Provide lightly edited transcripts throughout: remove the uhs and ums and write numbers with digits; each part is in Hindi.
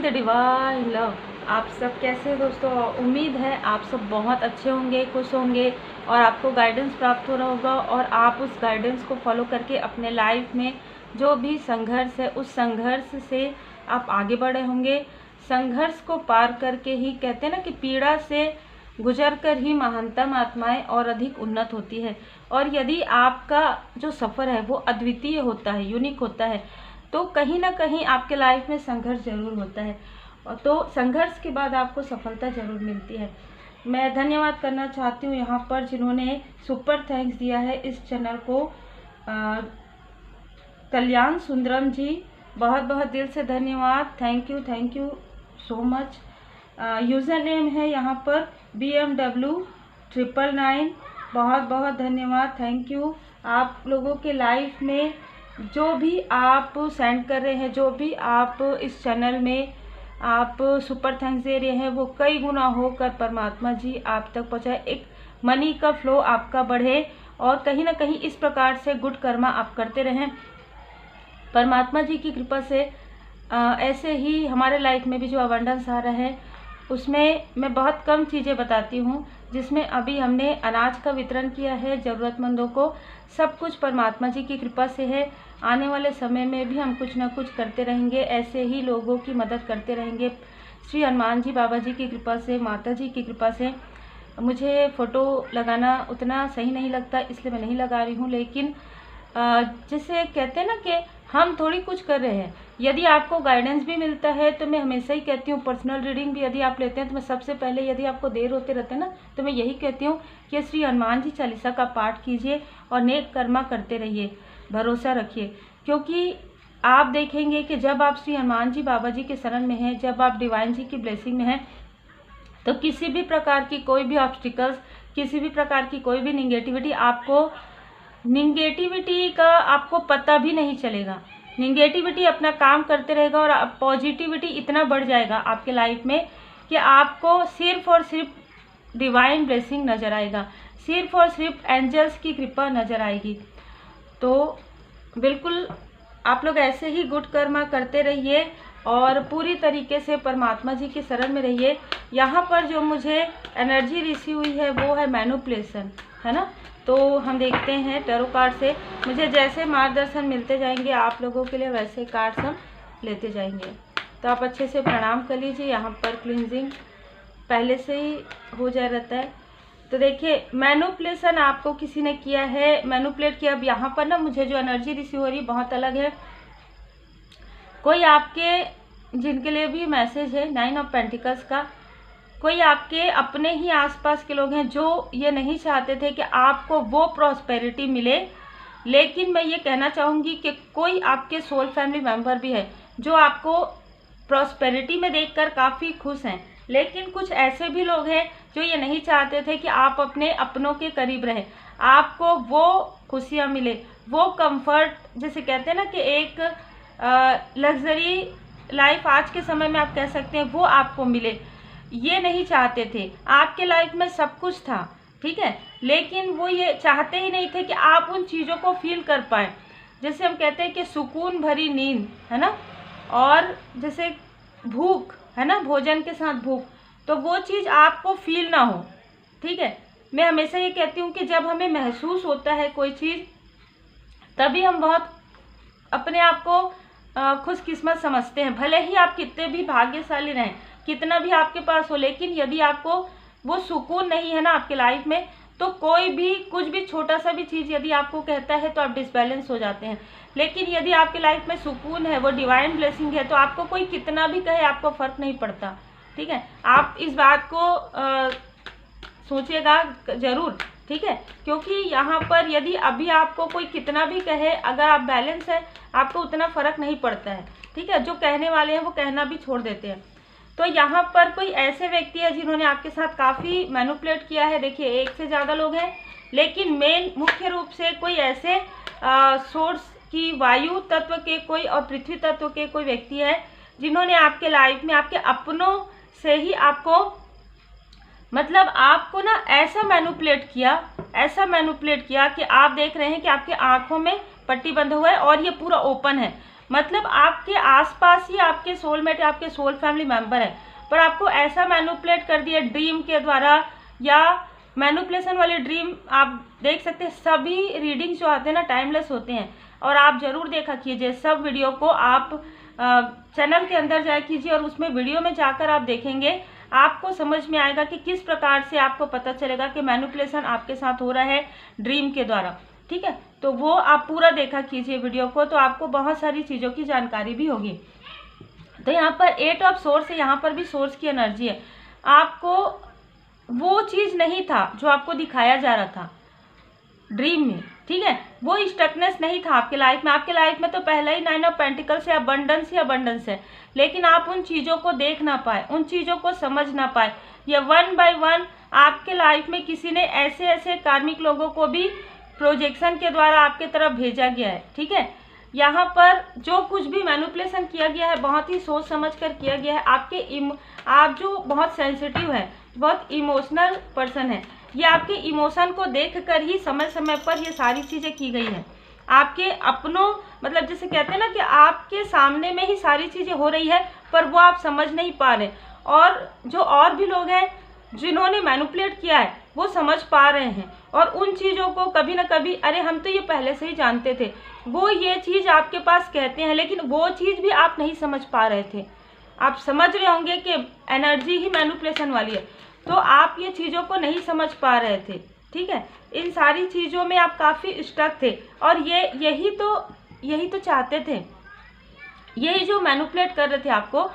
Feel the divine love. आप सब कैसे हो दोस्तों? उम्मीद है आप सब बहुत अच्छे होंगे, खुश होंगे और आपको गाइडेंस प्राप्त हो रहा होगा और आप उस गाइडेंस को फॉलो करके अपने लाइफ में जो भी संघर्ष है उस संघर्ष से आप आगे बढ़े होंगे। संघर्ष को पार करके ही, कहते हैं ना कि पीड़ा से गुजर कर ही महानतम आत्माएं और अधिक उन्नत होती है। और यदि आपका जो सफ़र है वो अद्वितीय होता है, यूनिक होता है, तो कहीं ना कहीं आपके लाइफ में संघर्ष जरूर होता है और तो संघर्ष के बाद आपको सफलता जरूर मिलती है। मैं धन्यवाद करना चाहती हूँ यहाँ पर जिन्होंने सुपर थैंक्स दिया है इस चैनल को। कल्याण सुंदरम जी, बहुत बहुत दिल से धन्यवाद। Thank you so much. User name है यहाँ पर BMW999, बहुत बहुत धन्यवाद, थैंक यू। आप लोगों के लाइफ में जो भी आप सेंड कर रहे हैं, जो भी आप इस चैनल में आप सुपर थैंक्स दे रहे हैं, वो कई गुना होकर परमात्मा जी आप तक पहुँचाए। एक मनी का फ्लो आपका बढ़े और कहीं ना कहीं इस प्रकार से गुड कर्मा आप करते रहें। परमात्मा जी की कृपा से ऐसे ही हमारे लाइफ में भी जो अबंडेंस आ रहा है उसमें मैं बहुत कम चीज़ें बताती हूँ, जिसमें अभी हमने अनाज का वितरण किया है ज़रूरतमंदों को। सब कुछ परमात्मा जी की कृपा से है। आने वाले समय में भी हम कुछ ना कुछ करते रहेंगे, ऐसे ही लोगों की मदद करते रहेंगे। श्री हनुमान जी बाबा जी की कृपा से, माता जी की कृपा से। मुझे फ़ोटो लगाना उतना सही नहीं लगता, इसलिए मैं नहीं लगा रही हूँ, लेकिन जिसे कहते हैं ना कि हम थोड़ी कुछ कर रहे हैं। यदि आपको गाइडेंस भी मिलता है तो मैं हमेशा ही कहती हूँ, पर्सनल रीडिंग भी यदि आप लेते हैं तो मैं सबसे पहले, यदि आपको देर होते रहते हैं ना, तो मैं यही कहती हूँ कि श्री हनुमान जी चालीसा का पाठ कीजिए और नेक कर्मा करते रहिए, भरोसा रखिए। क्योंकि आप देखेंगे कि जब आप श्री हनुमान जी बाबा जी के शरण में हैं, जब आप डिवाइन जी की ब्लेसिंग में हैं, तो किसी भी प्रकार की कोई भी ऑब्स्टिकल्स, किसी भी प्रकार की कोई भी निगेटिविटी का आपको पता भी नहीं चलेगा। निगेटिविटी अपना काम करते रहेगा और पॉजिटिविटी इतना बढ़ जाएगा आपके लाइफ में कि आपको सिर्फ और सिर्फ डिवाइन ब्लेसिंग नज़र आएगा, सिर्फ और सिर्फ एंजल्स की कृपा नज़र आएगी। तो बिल्कुल आप लोग ऐसे ही गुड कर्मा करते रहिए और पूरी तरीके से परमात्मा जी के शरण में रहिए। यहाँ पर जो मुझे एनर्जी रिसीव हुई है वो है मैनिपुलेशन, है ना। तो हम देखते हैं टैरो कार्ड से मुझे जैसे मार्गदर्शन मिलते जाएंगे आप लोगों के लिए, वैसे कार्ड्स हम लेते जाएंगे। तो आप अच्छे से प्रणाम कर लीजिए। यहाँ पर क्लींजिंग पहले से ही हो जा रहता है। तो देखिए, मैनिपुलेशन आपको किसी ने किया है, मैनिपुलेट किया। अब यहाँ पर ना मुझे जो एनर्जी रिसीव हो रही है बहुत अलग है। कोई आपके, जिनके लिए भी मैसेज है 9 ऑफ पेंटिकल्स का, कोई आपके अपने ही आसपास के लोग हैं जो ये नहीं चाहते थे कि आपको वो प्रॉस्पेरिटी मिले। लेकिन मैं ये कहना चाहूँगी कि कोई आपके सोल फैमिली मेम्बर भी है जो आपको प्रॉस्पेरिटी में देखकर काफ़ी खुश हैं। लेकिन कुछ ऐसे भी लोग हैं जो ये नहीं चाहते थे कि आप अपने अपनों के करीब रहें, आपको वो खुशियाँ मिले, वो कंफर्ट, जैसे कहते हैं ना कि एक लग्जरी लाइफ आज के समय में आप कह सकते हैं, वो आपको मिले। ये नहीं चाहते थे। आपके लाइफ में सब कुछ था, ठीक है, लेकिन वो ये चाहते ही नहीं थे कि आप उन चीज़ों को फील कर पाए। जैसे हम कहते हैं कि सुकून भरी नींद, है ना, और जैसे भूख, है ना, भोजन के साथ भूख, तो वो चीज़ आपको फील ना हो, ठीक है। मैं हमेशा ये कहती हूँ कि जब हमें महसूस होता है कोई चीज़, तभी हम बहुत अपने आप को खुशकिस्मत समझते हैं। भले ही आप कितने भी भाग्यशाली रहें, कितना भी आपके पास हो, लेकिन यदि आपको वो सुकून नहीं है ना आपके लाइफ में, तो कोई भी कुछ भी छोटा सा भी चीज़ यदि आपको कहता है तो आप डिसबैलेंस हो जाते हैं। लेकिन यदि आपके लाइफ में सुकून है, वो डिवाइन ब्लेसिंग है, तो आपको कोई कितना भी कहे आपको फ़र्क नहीं पड़ता, ठीक है। आप इस बात को सोचिएगा ज़रूर, ठीक है, क्योंकि यहाँ पर यदि अभी आपको कोई कितना भी कहे, अगर आप बैलेंस है आपको उतना फ़र्क नहीं पड़ता है, ठीक है। जो कहने वाले हैं वो कहना भी छोड़ देते हैं। तो यहाँ पर कोई ऐसे व्यक्ति है जिन्होंने आपके साथ काफ़ी मैनिपुलेट किया है। देखिए, एक से ज़्यादा लोग हैं, लेकिन मेन मुख्य रूप से कोई ऐसे सोर्स की वायु तत्व के कोई और पृथ्वी तत्व के कोई व्यक्ति है जिन्होंने आपके लाइफ में आपके अपनों से ही आपको, मतलब आपको ना ऐसा मैनिपुलेट किया कि आप देख रहे हैं कि आपके आंखों में पट्टी बंधा हुआ है और ये पूरा ओपन है। मतलब आपके आसपास ही आपके सोलमेट, आपके सोल फैमिली मेंबर है, पर आपको ऐसा मैनिपुलेट कर दिया ड्रीम के द्वारा, या मैनिपुलेशन वाले ड्रीम आप देख सकते हैं। सभी रीडिंग्स जो आते हैं ना टाइमलेस होते हैं, और आप ज़रूर देखा कीजिए सब वीडियो को। आप चैनल के अंदर जाया कीजिए और उसमें वीडियो में जाकर आप देखेंगे, आपको समझ में आएगा कि किस प्रकार से आपको पता चलेगा कि मैनिपुलेशन आपके साथ हो रहा है ड्रीम के द्वारा। ठीक है, तो वो आप पूरा देखा कीजिए वीडियो को, तो आपको बहुत सारी चीज़ों की जानकारी भी होगी। तो यहाँ पर 8 ऑफ सोर्स है, यहाँ पर भी सोर्स की एनर्जी है। आपको वो चीज़ नहीं था जो आपको दिखाया जा रहा था ड्रीम में, ठीक है, वो स्टकनेस नहीं था आपके लाइफ में। आपके लाइफ में तो पहले ही 9 ऑफ पेंटिकल्स से अबंडेंस ही अबंडेंस है, लेकिन आप उन चीज़ों को देख ना पाए, उन चीज़ों को समझ ना पाए। ये 1 बाय 1 आपके लाइफ में किसी ने ऐसे ऐसे कार्मिक लोगों को भी प्रोजेक्शन के द्वारा आपके तरफ भेजा गया है। ठीक है, यहाँ पर जो कुछ भी मैनिपुलेशन किया गया है बहुत ही सोच समझ कर किया गया है। आप जो बहुत सेंसिटिव है, बहुत इमोशनल पर्सन है, ये आपके इमोशन को देखकर ही समय समय पर ये सारी चीज़ें की गई हैं। आपके अपनों मतलब जैसे कहते हैं ना कि आपके सामने में ही सारी चीज़ें हो रही है, पर वो आप समझ नहीं पा रहे, और जो और भी लोग हैं जिन्होंने मैनिपुलेट किया है वो समझ पा रहे हैं, और उन चीज़ों को कभी ना कभी अरे हम तो ये पहले से ही जानते थे, वो ये चीज़ आपके पास कहते हैं, लेकिन वो चीज़ भी आप नहीं समझ पा रहे थे। आप समझ रहे होंगे कि एनर्जी ही मैनिपुलेशन वाली है, तो आप ये चीज़ों को नहीं समझ पा रहे थे। ठीक है, इन सारी चीज़ों में आप काफ़ी स्टक थे, और यही तो चाहते थे, यही जो मैनिपुलेट कर रहे थे आपको,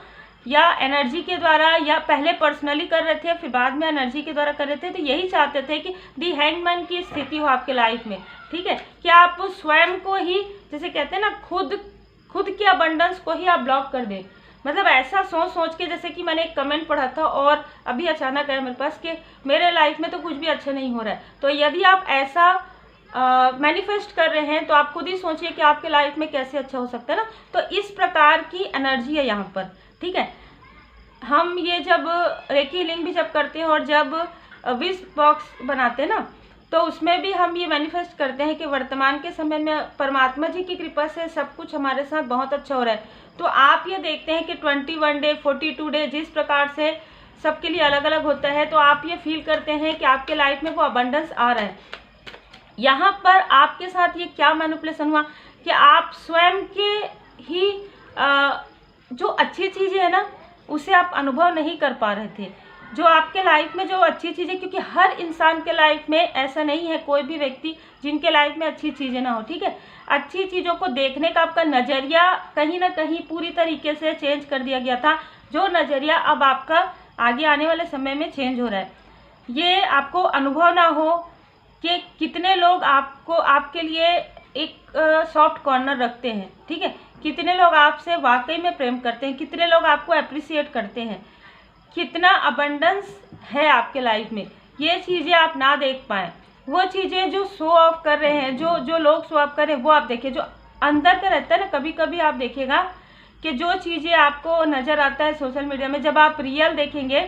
या एनर्जी के द्वारा, या पहले पर्सनली कर रहे थे फिर बाद में एनर्जी के द्वारा कर रहे थे, तो यही चाहते थे कि दी हैंगमैन की स्थिति हो आपके लाइफ में। ठीक है, कि आप स्वयं को ही जैसे कहते हैं ना खुद के अबंडेंस को ही आप ब्लॉक कर दें। मतलब ऐसा सोच के, जैसे कि मैंने एक कमेंट पढ़ा था और अभी अचानक आया मेरे पास कि मेरे लाइफ में तो कुछ भी अच्छा नहीं हो रहा है। तो यदि आप ऐसा मैनिफेस्ट कर रहे हैं तो आप खुद ही सोचिए कि आपके लाइफ में कैसे अच्छा हो सकता है ना। तो इस प्रकार की एनर्जी है यहाँ पर। ठीक है, हम ये जब रेकी हीलिंग भी जब करते हैं और जब विश बॉक्स बनाते हैं ना, तो उसमें भी हम ये मैनिफेस्ट करते हैं कि वर्तमान के समय में परमात्मा जी की कृपा से सब कुछ हमारे साथ बहुत अच्छा हो रहा है। तो आप ये देखते हैं कि 21 डे 42 डे जिस प्रकार से सबके लिए अलग अलग होता है, तो आप ये फील करते हैं कि आपके लाइफ में वो अबंडेंस आ रहा है। यहाँ पर आपके साथ ये क्या मैनिपुलेशन हुआ कि आप स्वयं के ही जो अच्छी चीज़ें है ना उसे आप अनुभव नहीं कर पा रहे थे। जो आपके लाइफ में जो अच्छी चीज़ें, क्योंकि हर इंसान के लाइफ में ऐसा नहीं है कोई भी व्यक्ति जिनके लाइफ में अच्छी चीज़ें ना हो। ठीक है, अच्छी चीज़ों को देखने का आपका नज़रिया कहीं ना कहीं पूरी तरीके से चेंज कर दिया गया था, जो नज़रिया अब आपका आगे आने वाले समय में चेंज हो रहा है। ये आपको अनुभव ना हो कि कितने लोग आपके लिए एक सॉफ्ट कॉर्नर रखते हैं। ठीक है, कितने लोग आपसे वाकई में प्रेम करते हैं, कितने लोग आपको अप्रिसिएट करते हैं, कितना अबंडेंस है आपके लाइफ में। ये चीज़ें आप ना देख पाएँ, वो चीज़ें जो शो ऑफ कर रहे हैं, जो लोग शो ऑफ कर रहे हैं, वो आप देखिए। जो अंदर का रहता है ना, कभी कभी आप देखिएगा कि जो चीज़ें आपको नज़र आता है सोशल मीडिया में, जब आप रियल देखेंगे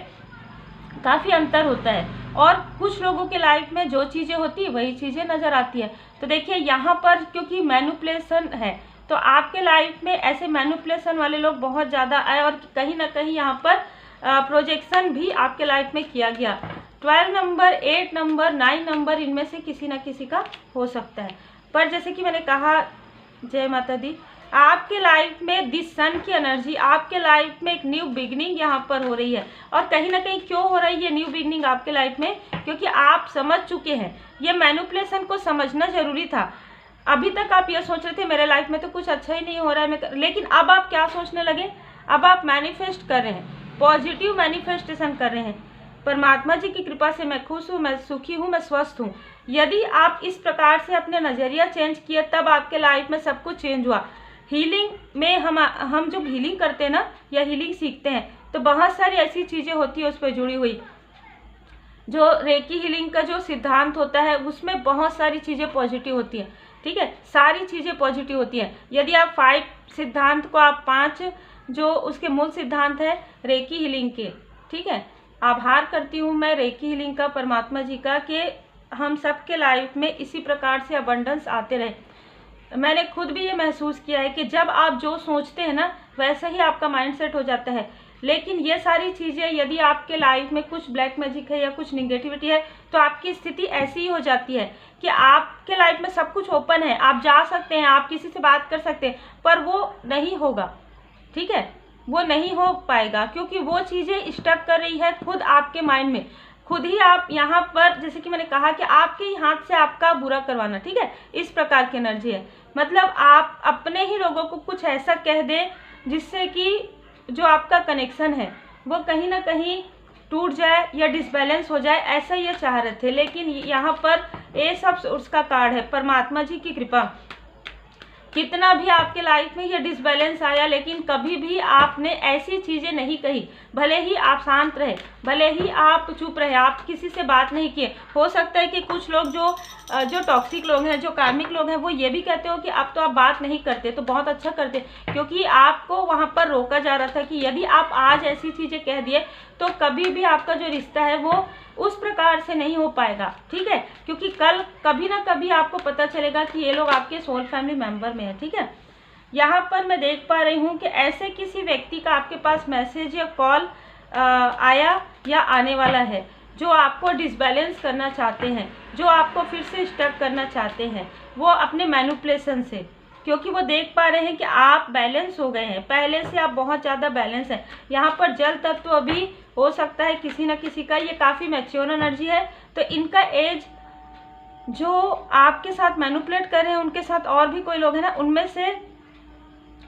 काफ़ी अंतर होता है, और कुछ लोगों के लाइफ में जो चीज़ें होती है वही चीज़ें नज़र आती है। तो देखिए यहाँ पर क्योंकि मैनिपुलेशन है, तो आपके लाइफ में ऐसे मैनिपुलेशन वाले लोग बहुत ज़्यादा आए, और कहीं ना कहीं यहाँ पर प्रोजेक्शन भी आपके लाइफ में किया गया। 12 नंबर, 8 नंबर, 9 नंबर, इनमें से किसी न किसी का हो सकता है। पर जैसे कि मैंने कहा, जय माता दी, आपके लाइफ में दिस सन की एनर्जी, आपके लाइफ में एक न्यू बिगनिंग यहाँ पर हो रही है। और कहीं ना कहीं क्यों हो रही है न्यू बिगनिंग आपके लाइफ में, क्योंकि आप समझ चुके हैं। ये मैनिपुलेशन को समझना जरूरी था। अभी तक आप ये सोच रहे थे मेरे लाइफ में तो कुछ अच्छा ही नहीं हो रहा है, लेकिन अब आप क्या सोचने लगे, अब आप मैनिफेस्ट कर रहे हैं, पॉजिटिव मैनिफेस्टेशन कर रहे हैं। परमात्मा जी की कृपा से मैं खुश हूँ, मैं सुखी हूँ, मैं स्वस्थ हूँ। यदि आप इस प्रकार से अपने नज़रिया चेंज किए, तब आपके लाइफ में सब कुछ चेंज हुआ। हीलिंग में हम जब हीलिंग करते हैं ना, या हीलिंग सीखते हैं, तो बहुत सारी ऐसी चीज़ें होती है उस पर जुड़ी हुई। जो रेकी हीलिंग का जो सिद्धांत होता है उसमें बहुत सारी चीज़ें पॉजिटिव होती हैं। ठीक है, सारी चीज़ें पॉजिटिव होती हैं। यदि आप 5 सिद्धांत को आप 5 जो उसके मूल सिद्धांत है रेकी हीलिंग के, ठीक है, आभार करती हूँ मैं रेकी हीलिंग का, परमात्मा जी का, कि हम सबके लाइफ में इसी प्रकार से अबंडेंस आते रहे। मैंने खुद भी ये महसूस किया है कि जब आप जो सोचते हैं ना वैसा ही आपका माइंड सेट हो जाता है। लेकिन ये सारी चीज़ें यदि आपके लाइफ में कुछ ब्लैक मैजिक है या कुछ निगेटिविटी है तो आपकी स्थिति ऐसी ही हो जाती है कि आपके लाइफ में सब कुछ ओपन है, आप जा सकते हैं, आप किसी से बात कर सकते हैं, पर वो नहीं होगा। ठीक है, वो नहीं हो पाएगा क्योंकि वो चीज़ें स्टक कर रही है खुद आपके माइंड में। खुद ही आप यहाँ पर, जैसे कि मैंने कहा कि आपके ही हाथ से आपका बुरा करवाना। ठीक है, इस प्रकार की एनर्जी है। मतलब आप अपने ही लोगों को कुछ ऐसा कह दें जिससे कि जो आपका कनेक्शन है वो कहीं ना कहीं टूट जाए या डिसबैलेंस हो जाए, ऐसा ये चाह रहे थे। लेकिन यहाँ पर ये सब उसका कार्ड है, परमात्मा जी की कृपा। कितना भी आपके लाइफ में ये डिसबैलेंस आया लेकिन कभी भी आपने ऐसी चीज़ें नहीं कही। भले ही आप शांत रहे, भले ही आप चुप रहे, आप किसी से बात नहीं किए। हो सकता है कि कुछ लोग जो टॉक्सिक लोग हैं, जो कार्मिक लोग हैं, वो ये भी कहते हो कि अब तो आप बात नहीं करते, तो बहुत अच्छा करते, क्योंकि आपको वहाँ पर रोका जा रहा था कि यदि आप आज ऐसी चीज़ें कह दिए तो कभी भी आपका जो रिश्ता है वो उस प्रकार से नहीं हो पाएगा। ठीक है, क्योंकि कल कभी ना कभी आपको पता चलेगा कि ये लोग आपके सोल फैमिली मेंबर में है। ठीक है, यहाँ पर मैं देख पा रही हूँ कि ऐसे किसी व्यक्ति का आपके पास मैसेज या कॉल आया या आने वाला है जो आपको डिसबैलेंस करना चाहते हैं, जो आपको फिर से स्टक करना चाहते हैं, वो अपने मैनिपुलेशन से, क्योंकि वो देख पा रहे हैं कि आप बैलेंस हो गए हैं, पहले से आप बहुत ज़्यादा बैलेंस है। यहाँ पर जल तत्व अभी हो सकता है किसी न किसी का, ये काफ़ी मैच्योर एनर्जी है, तो इनका एज जो आपके साथ मैनिपुलेट कर रहे हैं उनके साथ और भी कोई लोग हैं ना, उनमें से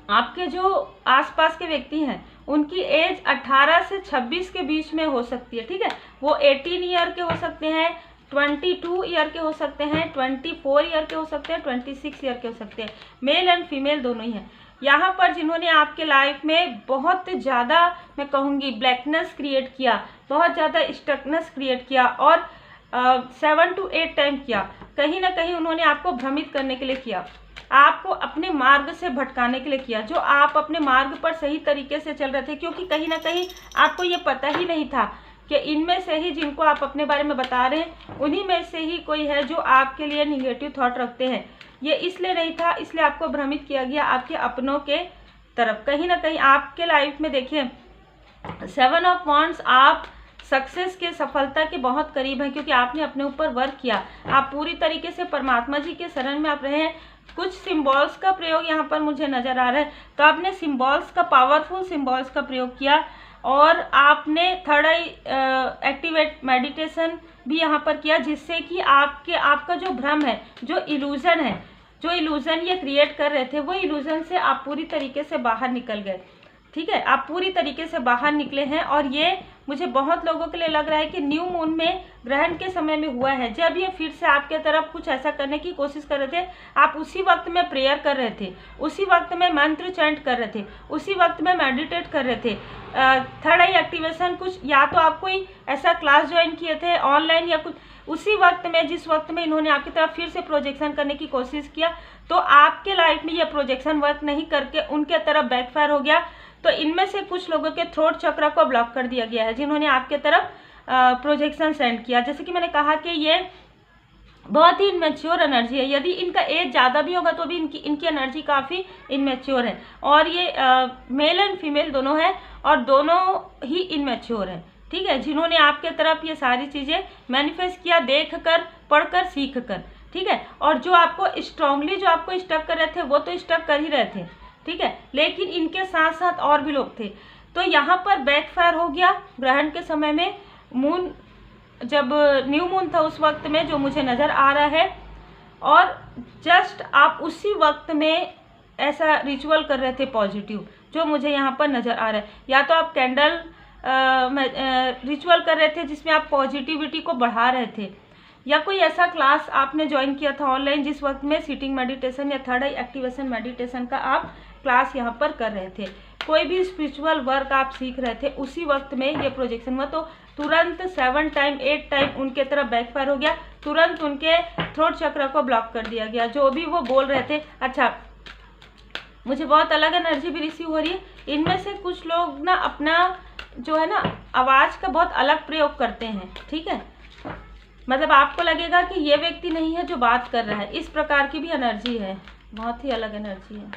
आपके जो आसपास के व्यक्ति हैं उनकी एज 18 से 26 के बीच में हो सकती है। ठीक है, वो 18 ईयर के हो सकते हैं, 22 ईयर के हो सकते हैं, 24 ईयर के हो सकते हैं, 26 ईयर के हो सकते हैं, मेल एंड फीमेल दोनों ही हैं। यहाँ पर जिन्होंने आपके लाइफ में बहुत ज़्यादा, मैं कहूँगी, ब्लैकनेस क्रिएट किया, बहुत ज़्यादा स्टकनेस क्रिएट किया और 7 to 8 टाइम किया, कहीं ना कहीं उन्होंने आपको भ्रमित करने के लिए किया, आपको अपने मार्ग से भटकाने के लिए किया, जो आप अपने मार्ग पर सही तरीके से चल रहे थे, क्योंकि कहीं ना कहीं आपको ये पता ही नहीं था कि इनमें से ही जिनको आप अपने बारे में बता रहे हैं उन्हीं में से ही कोई है जो आपके लिए निगेटिव थॉट रखते हैं। ये इसलिए नहीं था, इसलिए आपको भ्रमित किया गया आपके अपनों के तरफ। कहीं ना कहीं आपके लाइफ में देखिए 7 ऑफ वॉन्ड्स, आप सक्सेस के, सफलता के बहुत करीब हैं, क्योंकि आपने अपने ऊपर वर्क किया, आप पूरी तरीके से परमात्मा जी के शरण में आप रहे हैं। कुछ सिंबल्स का प्रयोग यहाँ पर मुझे नज़र आ रहा है, तो आपने सिंबल्स का, पावरफुल सिंबल्स का प्रयोग किया और आपने थर्ड आई एक्टिवेट मेडिटेशन भी यहाँ पर किया, जिससे कि आपका जो भ्रम है, जो इल्यूज़न है, जो इल्यूज़न ये क्रिएट कर रहे थे, वो इल्यूज़न से आप पूरी तरीके से बाहर निकल गए। ठीक है, आप पूरी तरीके से बाहर निकले हैं। और ये मुझे बहुत लोगों के लिए लग रहा है कि न्यू मून में, ग्रहण के समय में हुआ है, जब ये फिर से आपके तरफ कुछ ऐसा करने की कोशिश कर रहे थे, आप उसी वक्त में प्रेयर कर रहे थे, उसी वक्त में मंत्र चैंट कर रहे थे, उसी वक्त में मेडिटेट कर रहे थे। थर्ड आई एक्टिवेशन, कुछ या तो आप कोई ऐसा क्लास ज्वाइन किए थे ऑनलाइन या कुछ, उसी वक्त में, जिस वक्त में इन्होंने आपकी तरफ फिर से प्रोजेक्शन करने की कोशिश किया, तो आपके लाइफ में ये प्रोजेक्शन वर्क नहीं करके उनके तरफ बैकफायर हो गया। तो इनमें से कुछ लोगों के थ्रोट चक्र को ब्लॉक कर दिया गया है, जिन्होंने आपके तरफ प्रोजेक्शन सेंड किया। जैसे कि मैंने कहा कि ये बहुत ही इनमेच्योर एनर्जी है, यदि इनका एज ज़्यादा भी होगा तो भी इनकी एनर्जी काफ़ी इनमेच्योर है, और ये मेल एंड फीमेल दोनों है और दोनों ही इनमेच्योर है। ठीक है, जिन्होंने आपके तरफ ये सारी चीज़ें मैनिफेस्ट किया, देख कर, पढ़ कर, सीख कर। ठीक है, और जो आपको स्ट्रांगली, जो आपको स्टक कर रहे थे, वो तो स्टक कर ही रहे थे। ठीक है, लेकिन इनके साथ साथ और भी लोग थे, तो यहाँ पर बैकफायर हो गया ग्रहण के समय में, मून जब न्यू मून था उस वक्त में, जो मुझे नज़र आ रहा है। और जस्ट आप उसी वक्त में ऐसा रिचुअल कर रहे थे पॉजिटिव, जो मुझे यहाँ पर नज़र आ रहा है। या तो आप कैंडल रिचुअल कर रहे थे जिसमें आप पॉजिटिविटी को बढ़ा रहे थे, या कोई ऐसा क्लास आपने ज्वाइन किया था ऑनलाइन जिस वक्त में सिटिंग मेडिटेशन या थर्ड आई एक्टिवेशन मेडिटेशन का आप क्लास यहाँ पर कर रहे थे, कोई भी स्पिरिचुअल वर्क आप सीख रहे थे, उसी वक्त में ये प्रोजेक्शन हुआ। तो तुरंत 7 टाइम 8 टाइम उनके तरफ बैकफायर हो गया, तुरंत उनके थ्रोट चक्र को ब्लॉक कर दिया गया, जो भी वो बोल रहे थे। अच्छा, मुझे बहुत अलग एनर्जी भी रिसीव हो रही है। इनमें से कुछ लोग ना अपना जो है ना आवाज़ का बहुत अलग प्रयोग करते हैं। ठीक है, मतलब आपको लगेगा कि ये व्यक्ति नहीं है जो बात कर रहा है, इस प्रकार की भी एनर्जी है। बहुत ही अलग एनर्जी है।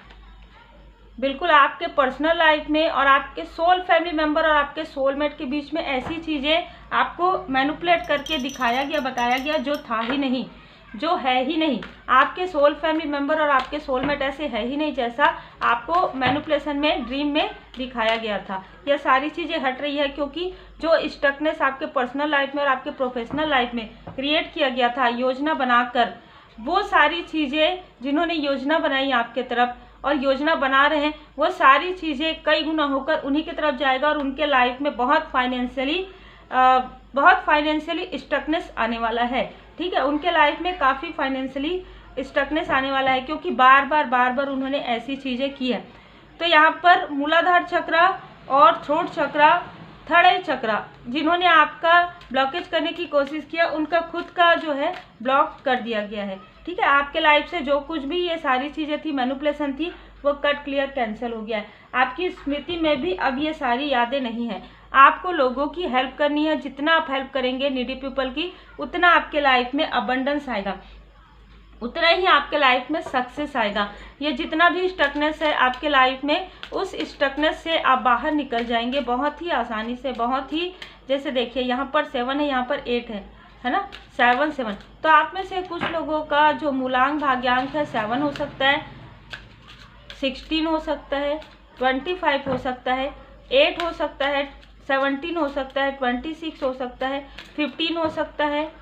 बिल्कुल आपके पर्सनल लाइफ में और आपके सोल फैमिली मेंबर और आपके सोलमेट के बीच में ऐसी चीज़ें आपको मैनिपुलेट करके दिखाया गया, बताया गया जो था ही नहीं, जो है ही नहीं। आपके सोल फैमिली मेंबर और आपके सोलमेट ऐसे है ही नहीं जैसा आपको मैनिपुलेशन में, ड्रीम में दिखाया गया था। यह सारी चीज़ें हट रही है क्योंकि जो स्टकनेस आपके पर्सनल लाइफ में और आपके प्रोफेशनल लाइफ में क्रिएट किया गया था योजना बनाकर, वो सारी चीज़ें जिन्होंने योजना बनाई आपके तरफ और योजना बना रहे हैं, वो सारी चीज़ें कई गुना होकर उन्हीं की तरफ जाएगा और उनके लाइफ में बहुत फाइनेंशियली स्टकनेस आने वाला है। ठीक है, उनके लाइफ में काफ़ी फाइनेंशियली स्टकनेस आने वाला है क्योंकि बार बार उन्होंने ऐसी चीज़ें की है। तो यहाँ पर मूलाधार चक्र और थ्रोट चक्र, थर्ड आई चक्र जिन्होंने आपका ब्लॉकेज करने की कोशिश किया, उनका खुद का जो है ब्लॉक कर दिया गया है। ठीक है, आपके लाइफ से जो कुछ भी ये सारी चीज़ें थी, मैनिपुलेशन थी, वो कट क्लियर कैंसिल हो गया है। आपकी स्मृति में भी अब ये सारी यादें नहीं है। आपको लोगों की हेल्प करनी है, जितना आप हेल्प करेंगे नीडी पीपल की, उतना आपके लाइफ में अबंडेंस आएगा, उतना ही आपके लाइफ में सक्सेस आएगा। ये जितना भी स्टकनेस है आपके लाइफ में, उस स्टकनेस से आप बाहर निकल जाएंगे बहुत ही आसानी से, बहुत ही। जैसे देखिए यहाँ पर 7 है, यहाँ पर 8 है ना, 7 तो आप में से कुछ लोगों का जो मूलांक भाग्यांक है 7 हो सकता है, 16 हो सकता है, 25 हो सकता है, 8 हो सकता है, 17 हो सकता है, 26 हो सकता है, 15 हो सकता है,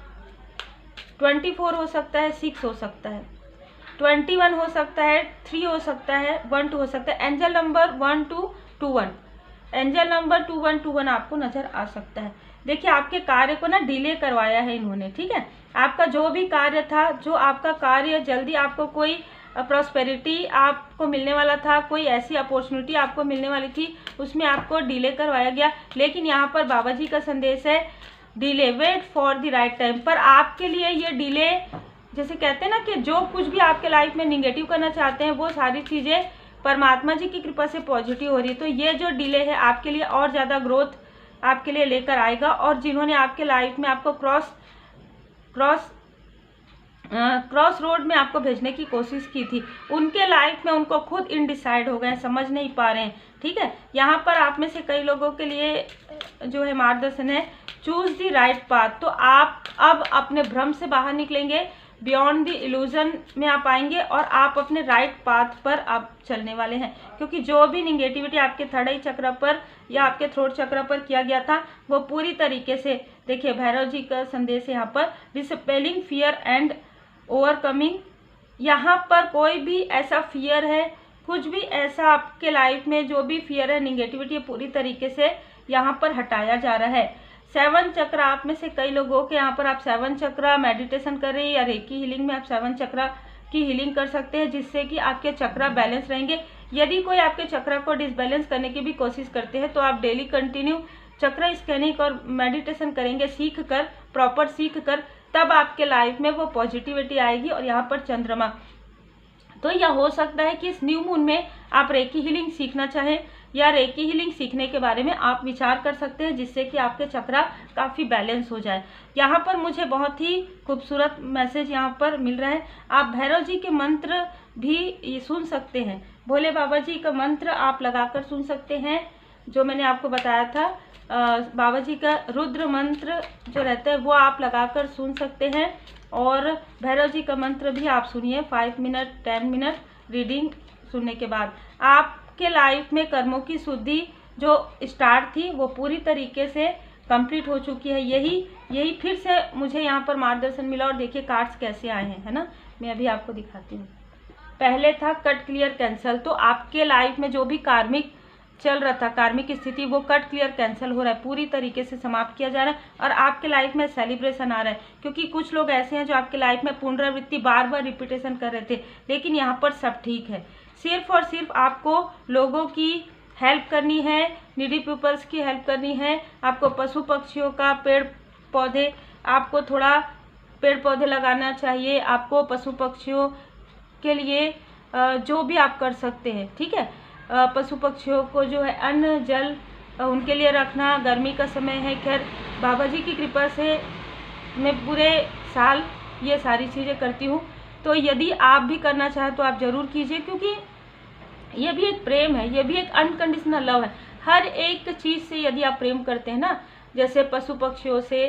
24 हो सकता है, 6 हो सकता है, 21 हो सकता है, 3 हो सकता है, 1 2 हो सकता है। एंजल नंबर 1221, एंजल नंबर 2121 आपको नज़र आ सकता है। देखिए आपके कार्य को ना डिले करवाया है इन्होंने। ठीक है, आपका जो भी कार्य था, जो आपका कार्य जल्दी आपको कोई प्रॉस्पेरिटी आपको मिलने वाला था, कोई ऐसी अपॉर्चुनिटी आपको मिलने वाली थी, उसमें आपको डिले करवाया गया। लेकिन यहाँ पर बाबा जी का संदेश है, delay, wait for the right time. पर आपके लिए ये डिले, जैसे कहते हैं ना कि जो कुछ भी आपके लाइफ में निगेटिव करना चाहते हैं, वो सारी चीज़ें परमात्मा जी की कृपा से पॉजिटिव हो रही है। तो ये जो डिले है आपके लिए और ज़्यादा ग्रोथ आपके लिए लेकर आएगा। और जिन्होंने आपके लाइफ में आपको क्रॉस रोड में आपको भेजने की कोशिश की थी, उनके लाइफ में उनको खुद इनडिसाइड हो गए, समझ नहीं पा रहे हैं। ठीक है, यहाँ पर आप में से कई लोगों के लिए जो है मार्गदर्शन है, चूज द राइट पाथ। तो आप अब अपने भ्रम से बाहर निकलेंगे, बियॉन्ड द इल्यूजन में आप आएंगे और आप अपने राइट पाथ पर आप चलने वाले हैं। क्योंकि जो भी निगेटिविटी आपके थर्ड आई चक्र पर या आपके थ्रोट चक्र पर किया गया था, वो पूरी तरीके से, देखिए भैरव जी का संदेश है यहाँ पर, डिस्पेलिंग फियर एंड ओवरकमिंग। यहाँ पर कोई भी ऐसा फियर है, कुछ भी ऐसा आपके लाइफ में जो भी फियर है, निगेटिविटी, पूरी तरीके से यहाँ पर हटाया जा रहा है। 7 चक्र आप में से कई लोगों के यहाँ पर आप 7 चक्र मेडिटेशन कर रहे हैं या रेकी हीलिंग में आप 7 चक्र की हीलिंग कर सकते हैं, जिससे कि आपके चक्र बैलेंस रहेंगे। यदि कोई आपके चक्र को डिसबैलेंस करने की भी कोशिश करते हैं, तो आप डेली कंटिन्यू चक्र स्कैनिंग और मेडिटेशन करेंगे, सीख कर, प्रॉपर सीख कर, तब आपके लाइफ में वो पॉजिटिविटी आएगी। और यहाँ पर चंद्रमा, तो यह हो सकता है कि इस न्यू मून में आप रेकी हीलिंग सीखना चाहें या रेकी हीलिंग सीखने के बारे में आप विचार कर सकते हैं, जिससे कि आपके चक्र काफ़ी बैलेंस हो जाए। यहाँ पर मुझे बहुत ही खूबसूरत मैसेज यहाँ पर मिल रहा है। आप भैरव जी के मंत्र भी सुन सकते हैं, भोले बाबा जी का मंत्र आप लगाकर सुन सकते हैं, जो मैंने आपको बताया था। बाबा जी का रुद्र मंत्र जो रहता है वो आप लगाकर सुन सकते हैं। और भैरव जी का मंत्र भी आप सुनिए 5 मिनट 10 मिनट रीडिंग सुनने के बाद आपके लाइफ में कर्मों की शुद्धि जो स्टार्ट थी वो पूरी तरीके से कंप्लीट हो चुकी है। यही फिर से मुझे यहाँ पर मार्गदर्शन मिला। और देखिए कार्ड्स कैसे आए हैं, है ना, मैं अभी आपको दिखाती हूँ। पहले था कट क्लियर कैंसल, तो आपके लाइफ में जो भी कार्मिक चल रहा था, कार्मिक स्थिति, वो कट क्लियर कैंसिल हो रहा है, पूरी तरीके से समाप्त किया जा रहा है। और आपके लाइफ में सेलिब्रेशन आ रहा है, क्योंकि कुछ लोग ऐसे हैं जो आपके लाइफ में पुनरावृत्ति बार बार रिपीटेशन कर रहे थे, लेकिन यहाँ पर सब ठीक है। सिर्फ और सिर्फ आपको लोगों की हेल्प करनी है, नीडी पीपल्स की हेल्प करनी है। आपको पशु पक्षियों का, पेड़ पौधे, आपको थोड़ा पेड़ पौधे लगाना चाहिए। आपको पशु पक्षियों के लिए जो भी आप कर सकते हैं, ठीक है, पशु पक्षियों को जो है अन्न जल उनके लिए रखना। गर्मी का समय है, खैर बाबा जी की कृपा से मैं पूरे साल ये सारी चीज़ें करती हूँ। तो यदि आप भी करना चाहें तो आप ज़रूर कीजिए, क्योंकि ये भी एक प्रेम है, ये भी एक अनकंडीशनल लव है। हर एक चीज़ से यदि आप प्रेम करते हैं ना, जैसे पशु पक्षियों से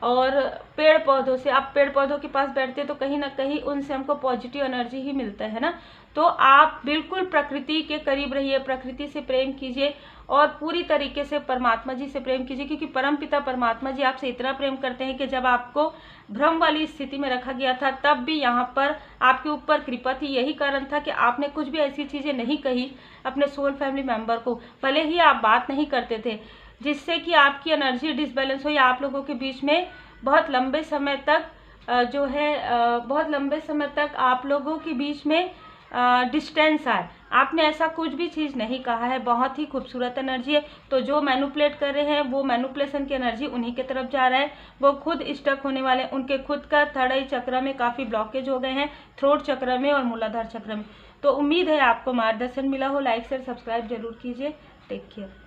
और पेड़ पौधों से, आप पेड़ पौधों के पास बैठते हैं तो कहीं ना कहीं उनसे हमको पॉजिटिव एनर्जी ही मिलता है ना। तो आप बिल्कुल प्रकृति के करीब रहिए, प्रकृति से प्रेम कीजिए और पूरी तरीके से परमात्मा जी से प्रेम कीजिए, क्योंकि परमपिता परमात्मा जी आपसे इतना प्रेम करते हैं कि जब आपको भ्रम वाली स्थिति में रखा गया था तब भी यहाँ पर आपके ऊपर कृपा थी। यही कारण था कि आपने कुछ भी ऐसी चीज़ें नहीं कही अपने सोल फैमिली मेम्बर को, भले ही आप बात नहीं करते थे, जिससे कि आपकी एनर्जी डिसबैलेंस हो या आप लोगों के बीच में बहुत लंबे समय तक बहुत लंबे समय तक आप लोगों के बीच में डिस्टेंस आए। आपने ऐसा कुछ भी चीज़ नहीं कहा है, बहुत ही खूबसूरत एनर्जी है। तो जो मैनिपुलेट कर रहे हैं वो मैनिपुलेशन की एनर्जी उन्हीं की तरफ जा रहा है, वो खुद स्टक होने वाले, उनके खुद का थर्ड आई चक्र में काफ़ी ब्लॉकेज हो गए हैं, थ्रोट चक्र में और मूलाधार चक्र में। तो उम्मीद है आपको मार्गदर्शन मिला हो। लाइक शेयर सब्सक्राइब जरूर कीजिए। Take care.